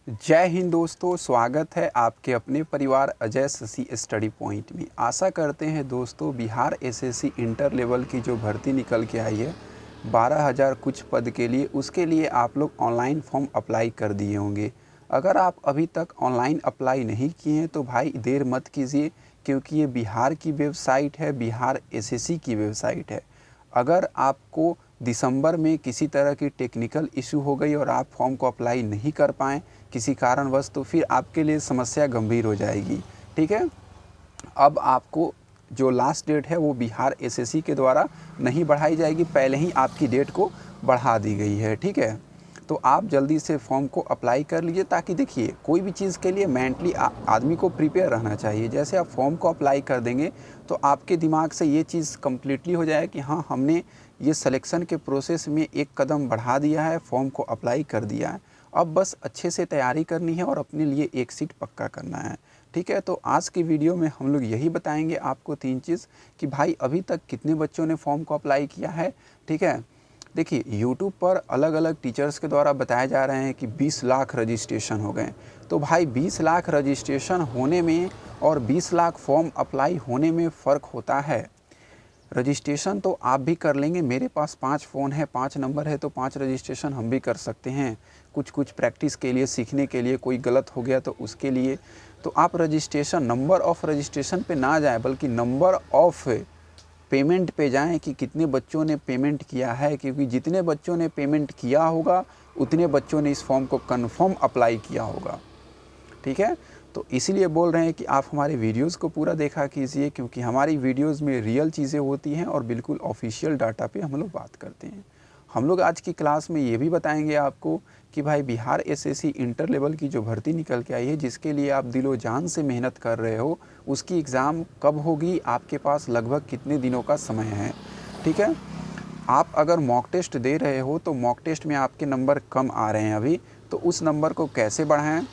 जय हिंद दोस्तों, स्वागत है आपके अपने परिवार अजय शशि स्टडी पॉइंट में। आशा करते हैं दोस्तों बिहार एसएससी इंटर लेवल की जो भर्ती निकल के आई है 12,000 कुछ पद के लिए, उसके लिए आप लोग ऑनलाइन फॉर्म अप्लाई कर दिए होंगे। अगर आप अभी तक ऑनलाइन अप्लाई नहीं किए हैं तो भाई देर मत कीजिए, क्योंकि ये बिहार की वेबसाइट है, बिहार एसएससी की वेबसाइट है। अगर आपको दिसंबर में किसी तरह की टेक्निकल इशू हो गई और आप फॉर्म को अप्लाई नहीं कर पाएँ किसी कारणवश, तो फिर आपके लिए समस्या गंभीर हो जाएगी। ठीक है, अब आपको जो लास्ट डेट है वो बिहार एसएससी के द्वारा नहीं बढ़ाई जाएगी, पहले ही आपकी डेट को बढ़ा दी गई है। ठीक है, तो आप जल्दी से फॉर्म को अप्लाई कर लीजिए, ताकि देखिए कोई भी चीज़ के लिए मेंटली आदमी को प्रिपेयर रहना चाहिए। जैसे आप फॉर्म को अप्लाई कर देंगे तो आपके दिमाग से ये चीज़ कम्प्लीटली हो जाए कि हाँ, हमने ये सिलेक्शन के प्रोसेस में एक कदम बढ़ा दिया है, फॉर्म को अप्लाई कर दिया है। अब बस अच्छे से तैयारी करनी है और अपने लिए एक सीट पक्का करना है। ठीक है, तो आज की वीडियो में हम लोग यही बताएंगे आपको 3 चीज़ कि भाई अभी तक कितने बच्चों ने फॉर्म को अप्लाई किया है। ठीक है, देखिए यूट्यूब पर अलग अलग टीचर्स के द्वारा बताए जा रहे हैं कि 20 लाख रजिस्ट्रेशन हो गए। तो भाई 20 लाख रजिस्ट्रेशन होने में और 20 लाख फॉर्म अप्लाई होने में फ़र्क होता है। रजिस्ट्रेशन तो आप भी कर लेंगे, मेरे पास 5 फ़ोन है, 5 नंबर है, तो 5 रजिस्ट्रेशन हम भी कर सकते हैं। कुछ प्रैक्टिस के लिए, सीखने के लिए, कोई गलत हो गया तो उसके लिए। तो आप रजिस्ट्रेशन, नंबर ऑफ़ रजिस्ट्रेशन पे ना जाएं, बल्कि नंबर ऑफ़ पेमेंट पे जाएं कि कितने बच्चों ने पेमेंट किया है, क्योंकि जितने बच्चों ने पेमेंट किया होगा उतने बच्चों ने इस फॉर्म को कन्फर्म अप्लाई किया होगा। ठीक है, तो इसीलिए बोल रहे हैं कि आप हमारे वीडियोस को पूरा देखा कीजिए, क्योंकि हमारी वीडियोस में रियल चीज़ें होती हैं और बिल्कुल ऑफिशियल डाटा पे हम लोग बात करते हैं। हम लोग आज की क्लास में ये भी बताएंगे आपको कि भाई बिहार एसएससी इंटर लेवल की जो भर्ती निकल के आई है, जिसके लिए आप दिलो जान से मेहनत कर रहे हो, उसकी एग्ज़ाम कब होगी, आपके पास लगभग कितने दिनों का समय है। ठीक है, आप अगर मॉक टेस्ट दे रहे हो तो मॉक टेस्ट में आपके नंबर कम आ रहे हैं अभी, तो उस नंबर को कैसे बढ़ाएं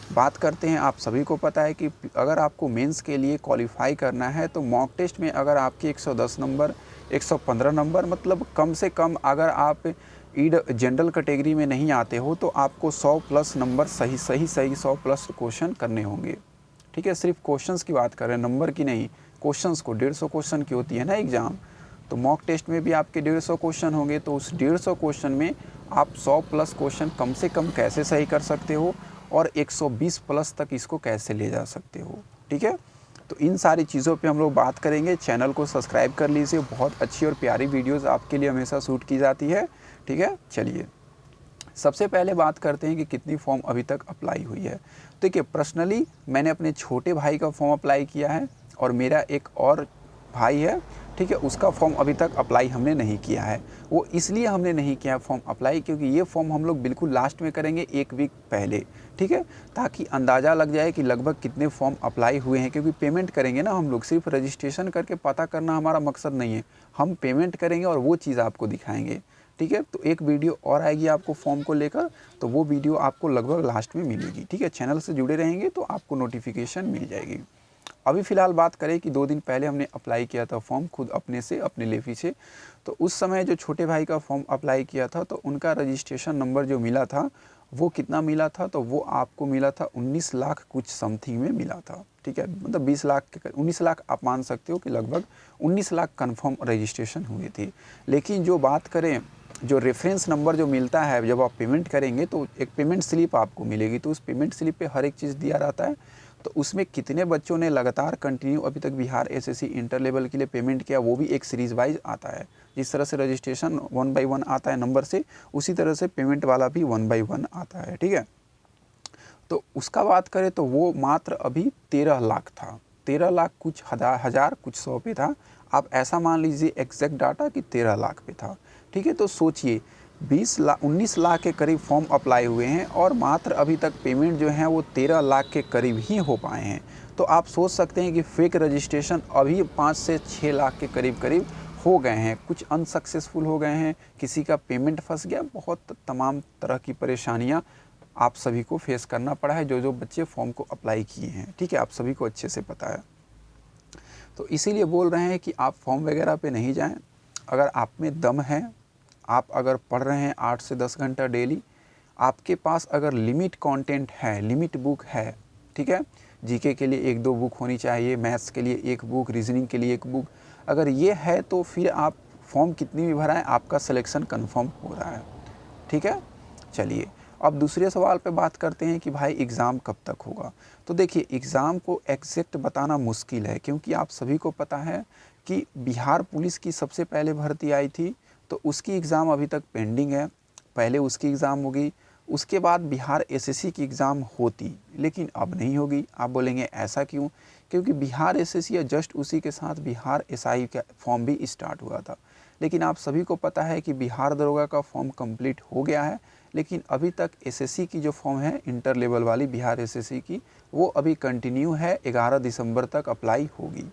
बात करते हैं। आप सभी को पता है कि अगर आपको मेंस के लिए क्वालिफाई करना है तो मॉक टेस्ट में अगर आपके 110 नंबर, 115 नंबर, मतलब कम से कम अगर आप जनरल कैटेगरी में नहीं आते हो तो आपको 100 प्लस नंबर सही 100 प्लस क्वेश्चन करने होंगे। ठीक है, सिर्फ क्वेश्चंस की बात कर रहे हैं, नंबर की नहीं। क्वेश्चंस को 150 क्वेश्चन की होती है ना एग्ज़ाम, तो मॉक टेस्ट में भी आपके 150 क्वेश्चन होंगे। तो उस 150 क्वेश्चन में आप 100 प्लस क्वेश्चन कम से कम कैसे सही कर सकते हो और 120 प्लस तक इसको कैसे ले जा सकते हो। ठीक है, तो इन सारी चीज़ों पे हम लोग बात करेंगे। चैनल को सब्सक्राइब कर लीजिए, बहुत अच्छी और प्यारी वीडियोस आपके लिए हमेशा शूट की जाती है। ठीक है, चलिए सबसे पहले बात करते हैं कि कितनी फॉर्म अभी तक अप्लाई हुई है। देखिए, पर्सनली मैंने अपने छोटे भाई का फॉर्म अप्लाई किया है और मेरा एक और भाई है, ठीक है, उसका फॉर्म अभी तक अप्लाई हमने नहीं किया है। वो इसलिए हमने नहीं किया फॉर्म अप्लाई क्योंकि ये फॉर्म हम लोग बिल्कुल लास्ट में करेंगे, 1 वीक पहले। ठीक है, ताकि अंदाज़ा लग जाए कि लगभग कितने फॉर्म अप्लाई हुए हैं, क्योंकि पेमेंट करेंगे ना हम लोग, सिर्फ रजिस्ट्रेशन करके पता करना हमारा मकसद नहीं है। हम पेमेंट करेंगे और वो चीज़ आपको दिखाएंगे। ठीक है, तो एक वीडियो और आएगी आपको फॉर्म को लेकर, तो वो वीडियो आपको लगभग लास्ट में मिलेगी। ठीक है, चैनल से जुड़े रहेंगे तो आपको नोटिफिकेशन मिल जाएगी। अभी फ़िलहाल बात करें कि 2 दिन पहले हमने अप्लाई किया था फॉर्म, खुद अपने से, अपने लेफी से। तो उस समय जो छोटे भाई का फॉर्म अप्लाई किया था तो उनका रजिस्ट्रेशन नंबर जो मिला था वो कितना मिला था, तो वो आपको मिला था 19 लाख कुछ समथिंग में मिला था। ठीक है, मतलब 20 लाख के 19 लाख आप मान सकते हो कि लगभग 19 लाख कन्फर्म रजिस्ट्रेशन हुए थे। लेकिन जो बात करें, जो रेफरेंस नंबर जो मिलता है जब आप पेमेंट करेंगे तो एक पेमेंट स्लिप आपको मिलेगी, तो उस पेमेंट स्लिप पे हर एक चीज़ दिया रहता है। तो उसमें कितने बच्चों ने लगातार कंटिन्यू अभी तक बिहार एसएससी इंटर लेवल के लिए पेमेंट किया, वो भी एक सीरीज़ वाइज आता है। जिस तरह से रजिस्ट्रेशन 1 बाई 1 आता है नंबर से, उसी तरह से पेमेंट वाला भी 1 बाई 1 आता है। ठीक है, तो उसका बात करें तो वो मात्र अभी 13 लाख था, 13 लाख कुछ हज़ार कुछ सौ पे था। आप ऐसा मान लीजिए एग्जैक्ट डाटा कि 13 लाख पे था। ठीक है, तो सोचिए 19 लाख के करीब फॉर्म अप्लाई हुए हैं और मात्र अभी तक पेमेंट जो है वो 13 लाख के करीब ही हो पाए हैं। तो आप सोच सकते हैं कि फेक रजिस्ट्रेशन अभी 5 से 6 लाख के करीब हो गए हैं। कुछ अनसक्सेसफुल हो गए हैं, किसी का पेमेंट फंस गया, बहुत तमाम तरह की परेशानियां आप सभी को फेस करना पड़ा है, जो बच्चे फॉर्म को अप्लाई किए हैं। ठीक है, आप सभी को अच्छे से पता है। तो इसीलिए बोल रहे हैं कि आप फॉर्म वगैरह पे नहीं जाएं। अगर आप में दम है, आप अगर पढ़ रहे हैं 8 से 10 घंटा डेली, आपके पास अगर लिमिट कंटेंट है, लिमिट बुक है, ठीक है, जीके के लिए 1-2 बुक होनी चाहिए, मैथ्स के लिए 1 बुक, रीजनिंग के लिए 1 बुक, अगर ये है तो फिर आप फॉर्म कितनी भी भराएं, आपका सिलेक्शन कंफर्म हो रहा है। ठीक है, चलिए अब दूसरे सवाल पे बात करते हैं कि भाई एग्ज़ाम कब तक होगा। तो देखिए एग्ज़ाम को एग्जैक्ट बताना मुश्किल है, क्योंकि आप सभी को पता है कि बिहार पुलिस की सबसे पहले भर्ती आई थी, तो उसकी एग्ज़ाम अभी तक पेंडिंग है। पहले उसकी एग्ज़ाम होगी, उसके बाद बिहार एसएससी की एग्ज़ाम होती, लेकिन अब नहीं होगी। आप बोलेंगे ऐसा क्यों? क्योंकि बिहार एसएससी या जस्ट उसी के साथ बिहार एसआई का फॉर्म भी स्टार्ट हुआ था। लेकिन आप सभी को पता है कि बिहार दरोगा का फॉर्म कंप्लीट हो गया है, लेकिन अभी तक एसएससी की जो फॉर्म है इंटर लेवल वाली बिहार एसएससी की, वो अभी कंटिन्यू है, 11 दिसंबर तक अप्लाई होगी।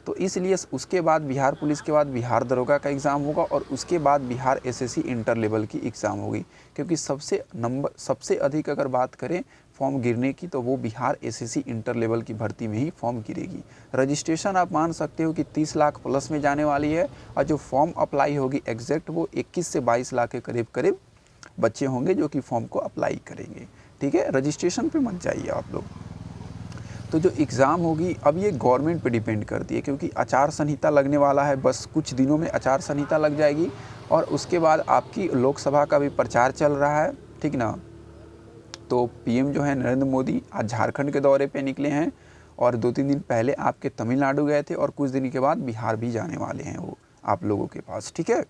तो इसलिए उसके बाद बिहार पुलिस के बाद बिहार दरोगा का एग्ज़ाम होगा और उसके बाद बिहार एसएससी इंटर लेवल की एग्ज़ाम होगी। क्योंकि सबसे अधिक अगर बात करें फॉर्म गिरने की, तो वो बिहार एसएससी इंटर लेवल की भर्ती में ही फॉर्म गिरेगी। रजिस्ट्रेशन आप मान सकते हो कि 30 लाख प्लस में जाने वाली है, और जो फॉर्म अप्लाई होगी एग्जैक्ट वो 21 से 22 लाख के करीब करीब बच्चे होंगे जो कि फॉर्म को अप्लाई करेंगे। ठीक है, रजिस्ट्रेशन पे मत जाइए आप लोग। तो जो एग्ज़ाम होगी अब ये गवर्नमेंट पे डिपेंड करती है, क्योंकि आचार संहिता लगने वाला है, बस कुछ दिनों में आचार संहिता लग जाएगी और उसके बाद आपकी लोकसभा का भी प्रचार चल रहा है, ठीक ना। तो पीएम जो है नरेंद्र मोदी आज झारखंड के दौरे पे निकले हैं और 2-3 दिन पहले आपके तमिलनाडु गए थे और कुछ दिन के बाद बिहार भी जाने वाले हैं वो आप लोगों के पास। ठीक है,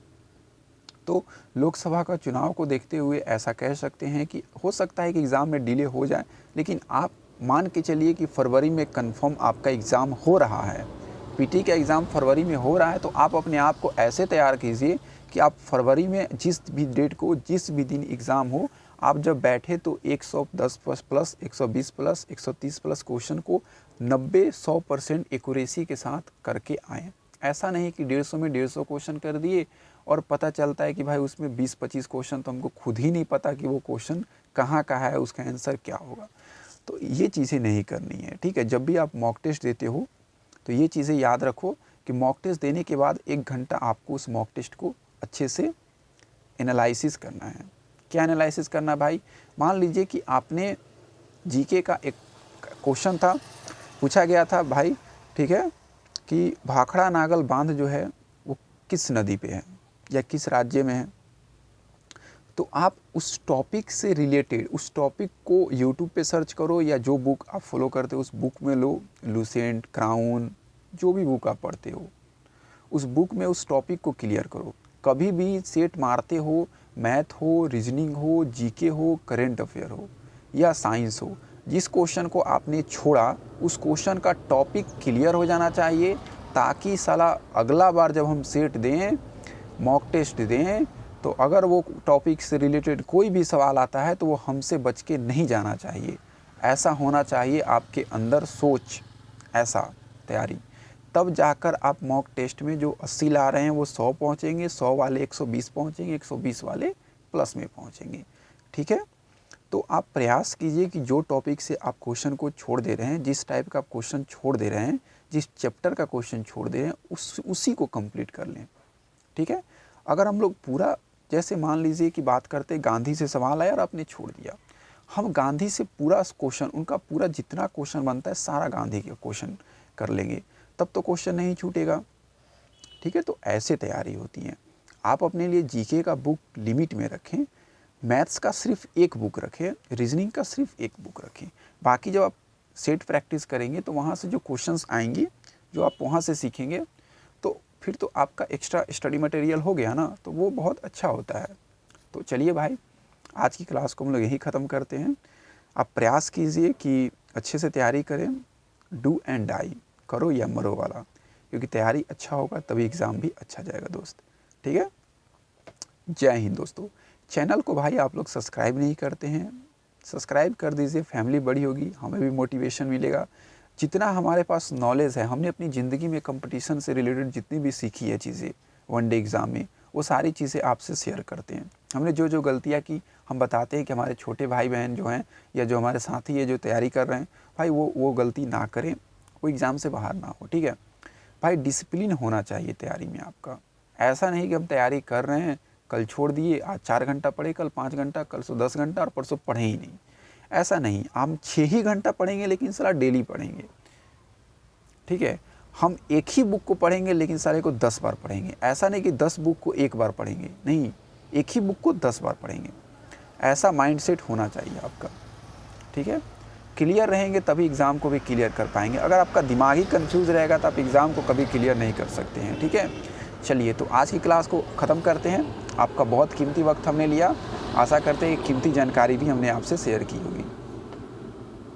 तो लोकसभा का चुनाव को देखते हुए ऐसा कह सकते हैं कि हो सकता है कि एग्ज़ाम में डिले हो जाए, लेकिन आप मान के चलिए कि फरवरी में कंफर्म आपका एग्ज़ाम हो रहा है। पीटी का एग्ज़ाम फरवरी में हो रहा है, तो आप अपने आप को ऐसे तैयार कीजिए कि आप फरवरी में जिस भी डेट को, जिस भी दिन एग्ज़ाम हो, आप जब बैठे तो 110 प्लस 120 प्लस 130 प्लस क्वेश्चन को 90-100% एक्यूरेसी के साथ करके आएँ। ऐसा नहीं कि 150 में 150 क्वेश्चन कर दिए और पता चलता है कि भाई उसमें 20-25 क्वेश्चन तो हमको खुद ही नहीं पता कि वो क्वेश्चन कहाँ का है, उसका आंसर क्या होगा। तो ये चीज़ें नहीं करनी है। ठीक है, जब भी आप मॉक टेस्ट देते हो तो ये चीज़ें याद रखो कि मॉक टेस्ट देने के बाद 1 घंटा आपको उस मॉक टेस्ट को अच्छे से एनालिसिस करना है। क्या एनालिसिस करना भाई? मान लीजिए कि आपने जीके का एक क्वेश्चन था, पूछा गया था भाई, ठीक है, कि भाखड़ा नागल बांध जो है वो किस नदी पे है या किस राज्य में है। तो आप उस टॉपिक से रिलेटेड उस टॉपिक को यूट्यूब पे सर्च करो या जो बुक आप फॉलो करते हो उस बुक में लो, लूसेंट, क्राउन, जो भी बुक आप पढ़ते हो उस बुक में उस टॉपिक को क्लियर करो। कभी भी सेट मारते हो, मैथ हो, रीजनिंग हो, जीके हो, करेंट अफेयर हो या साइंस हो, जिस क्वेश्चन को आपने छोड़ा उस क्वेश्चन का टॉपिक क्लियर हो जाना चाहिए, ताकि साला अगला बार जब हम सेट दें, मॉक टेस्ट दें, तो अगर वो टॉपिक से रिलेटेड कोई भी सवाल आता है तो वो हमसे बच के नहीं जाना चाहिए। ऐसा होना चाहिए आपके अंदर सोच, ऐसा तैयारी, तब जाकर आप मॉक टेस्ट में जो 80 ला रहे हैं वो 100 पहुँचेंगे, 100 वाले 120 पहुँचेंगे, 120 वाले प्लस में पहुँचेंगे। ठीक है, तो आप प्रयास कीजिए कि जो टॉपिक से आप क्वेश्चन को छोड़ दे रहे हैं, जिस टाइप का आप क्वेश्चन छोड़ दे रहे हैं, जिस चैप्टर का क्वेश्चन छोड़ दे रहे हैं उसी को कंप्लीट कर लें। ठीक है, अगर हम लोग पूरा, जैसे मान लीजिए कि बात करते गांधी से सवाल आया और आपने छोड़ दिया, हम गांधी से पूरा क्वेश्चन, उनका पूरा जितना क्वेश्चन बनता है सारा गांधी के क्वेश्चन कर लेंगे, तब तो क्वेश्चन नहीं छूटेगा। ठीक है, तो ऐसे तैयारी होती है। आप अपने लिए जीके का बुक लिमिट में रखें, मैथ्स का सिर्फ 1 बुक रखें, रीजनिंग का सिर्फ 1 बुक रखें। बाकी जब आप सेट प्रैक्टिस करेंगे तो वहाँ से जो क्वेश्चंस आएंगे, जो आप वहाँ से सीखेंगे, तो फिर तो आपका एक्स्ट्रा स्टडी मटेरियल हो गया ना, तो वो बहुत अच्छा होता है। तो चलिए भाई, आज की क्लास को हम लोग यही ख़त्म करते हैं। आप प्रयास कीजिए कि अच्छे से तैयारी करें, डू एंड डाई, करो या मरो वाला, क्योंकि तैयारी अच्छा होगा तभी एग्ज़ाम भी अच्छा जाएगा दोस्त। ठीक है, जय हिंद दोस्तों। चैनल को भाई आप लोग सब्सक्राइब नहीं करते हैं, सब्सक्राइब कर दीजिए, फैमिली बड़ी होगी, हमें भी मोटिवेशन मिलेगा। जितना हमारे पास नॉलेज है, हमने अपनी ज़िंदगी में कंपटीशन से रिलेटेड जितनी भी सीखी है चीज़ें वन डे एग्ज़ाम में, वो सारी चीज़ें आपसे शेयर करते हैं। हमने जो जो गलतियाँ की हम बताते हैं कि हमारे छोटे भाई बहन जो हैं या जो हमारे साथी है जो तैयारी कर रहे हैं, भाई वो गलती ना करें, वो एग्ज़ाम से बाहर ना हो। ठीक है भाई, डिसिप्लिन होना चाहिए तैयारी में आपका। ऐसा नहीं कि हम तैयारी कर रहे हैं कल छोड़ दिए, आज 4 घंटा पढ़े, कल 5 घंटा, कल सो 10 घंटा और परसों पढ़े ही नहीं। ऐसा नहीं, हम 6 ही घंटा पढ़ेंगे लेकिन साला डेली पढ़ेंगे, ठीक है। हम एक ही बुक को पढ़ेंगे लेकिन सारे को 10 बार पढ़ेंगे। ऐसा नहीं कि 10 बुक को एक बार पढ़ेंगे, नहीं, एक ही बुक को 10 बार पढ़ेंगे। ऐसा माइंडसेट होना चाहिए आपका, ठीक है। क्लियर रहेंगे तभी एग्ज़ाम को भी क्लियर कर पाएंगे। अगर आपका दिमाग ही कंफ्यूज रहेगा तो आप एग्ज़ाम को कभी क्लियर नहीं कर सकते हैं, ठीक है। चलिए, तो आज की क्लास को ख़त्म करते हैं। आपका बहुत कीमती वक्त हमने लिया, आशा करते हैं कि कीमती जानकारी भी हमने आपसे शेयर की होगी।